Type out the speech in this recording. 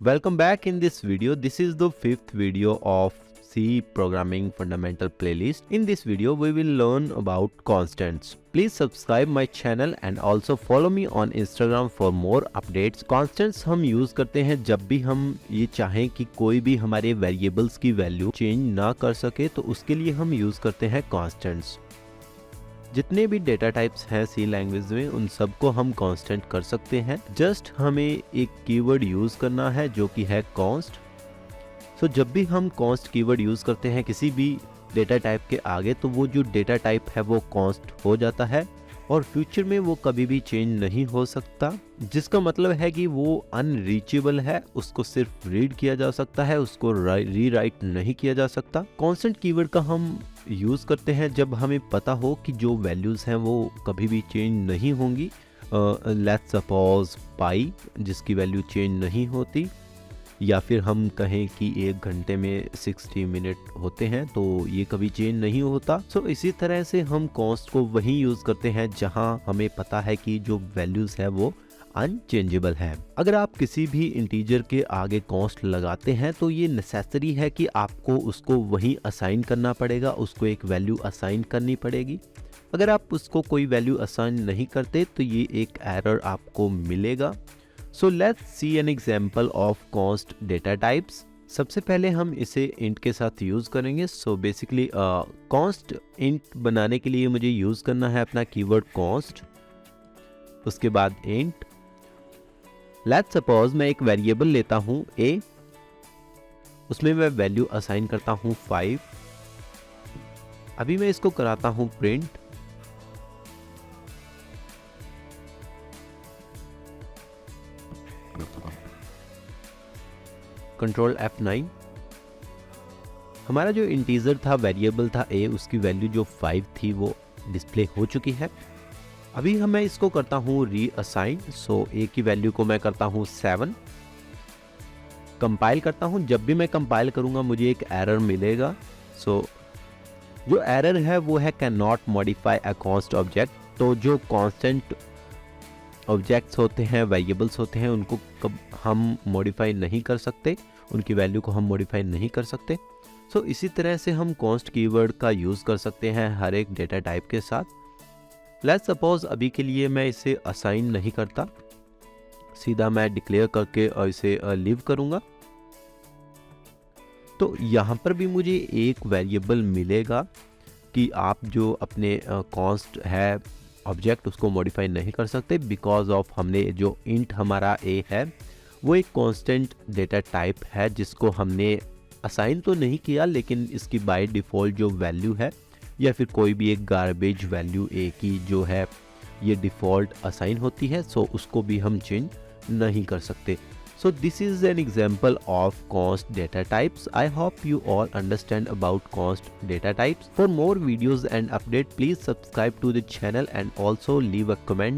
Welcome back in this video. This is the fifth video of C programming fundamental playlist. In this video we will learn about constants. Please subscribe my channel and also follow me on Instagram for more updates. Constants हम use करते हैं जब भी हम ये चाहें कि कोई भी हमारे वेरिएबल्स की वैल्यू चेंज ना कर सके, तो उसके लिए हम यूज करते हैं कॉन्स्टेंट्स। जितने भी डेटा टाइप्स हैं सी लैंग्वेज में उन सबको हम कांस्टेंट कर सकते हैं। जस्ट हमें एक कीवर्ड यूज करना है जो कि है कॉन्स्ट। सो जब भी हम कॉन्स्ट कीवर्ड यूज करते हैं किसी भी डेटा टाइप के आगे, तो वो जो डेटा टाइप है वो कॉन्स्ट हो जाता है और फ्यूचर में वो कभी भी चेंज नहीं हो सकता, जिसका मतलब है कि वो अनरीचेबल है। उसको सिर्फ रीड किया जा सकता है, उसको रीराइट नहीं किया जा सकता। कांस्टेंट कीवर्ड का हम यूज करते हैं जब हमें पता हो कि जो वैल्यूज हैं वो कभी भी चेंज नहीं होंगी। लेट्स सपोज पाई, जिसकी वैल्यू चेंज नहीं होती, या फिर हम कहें कि एक घंटे में 60 मिनट होते हैं तो ये कभी चेंज नहीं होता। सो इसी तरह से हम कॉन्स्ट को वहीं यूज करते हैं जहां हमें पता है कि जो वैल्यूज है वो अनचेंजेबल है। अगर आप किसी भी इंटीजर के आगे कॉन्स्ट लगाते हैं तो ये नेसेसरी है कि आपको उसको वहीं असाइन करना पड़ेगा, उसको एक वैल्यू असाइन करनी पड़ेगी। अगर आप उसको कोई वैल्यू असाइन नहीं करते तो ये एक एरर आपको मिलेगा। So let's see an example of const data types. सबसे पहले हम इसे इंट के साथ यूज करेंगे। सो बेसिकली कॉन्स्ट इंट बनाने के लिए मुझे यूज करना है अपना कीवर्ड कॉन्स्ट, उसके बाद इंट। लेट्स सपोज मैं एक वेरिएबल लेता हूं a, उसमें मैं वैल्यू असाइन करता हूं 5। अभी मैं इसको कराता हूं प्रिंट। Control F9। हमारा जो इंटीजर था, वेरिएबल था a, उसकी वैल्यू जो 5 थी वो डिस्प्ले हो चुकी है। अभी मैं इसको करता हूँ रीअसाइन। सो a की वैल्यू को मैं करता हूँ 7। कंपाइल करता हूँ। जब भी मैं कंपाइल करूँगा मुझे एक एरर मिलेगा। सो जो एरर है वो है can not modify a const object. तो जो कॉन्स्टेंट ऑब्जेक्ट्स होते हैं, वेरिएबल्स होते हैं, उनको कब हम मॉडिफाई नहीं कर सकते, उनकी वैल्यू को हम मॉडिफाई नहीं कर सकते। सो इसी तरह से हम कॉन्स्ट कीवर्ड का यूज़ कर सकते हैं हर एक डेटा टाइप के साथ। लेट्स सपोज अभी के लिए मैं इसे असाइन नहीं करता, सीधा मैं डिक्लेयर करके और इसे लीव करूंगा। तो यहाँ पर भी मुझे एक वेरिएबल मिलेगा कि आप जो अपने कॉन्स्ट है ऑब्जेक्ट उसको मॉडिफाई नहीं कर सकते, बिकॉज ऑफ हमने जो इंट हमारा a है वो एक कांस्टेंट डेटा टाइप है जिसको हमने असाइन तो नहीं किया, लेकिन इसकी बाय डिफ़ॉल्ट जो वैल्यू है या फिर कोई भी एक गार्बेज वैल्यू a की जो है ये डिफ़ॉल्ट असाइन होती है। सो उसको भी हम चेंज नहीं कर सकते। So this is an example of const data types. I hope you all understand about const data types. For more videos and update, please subscribe to the channel and also leave a comment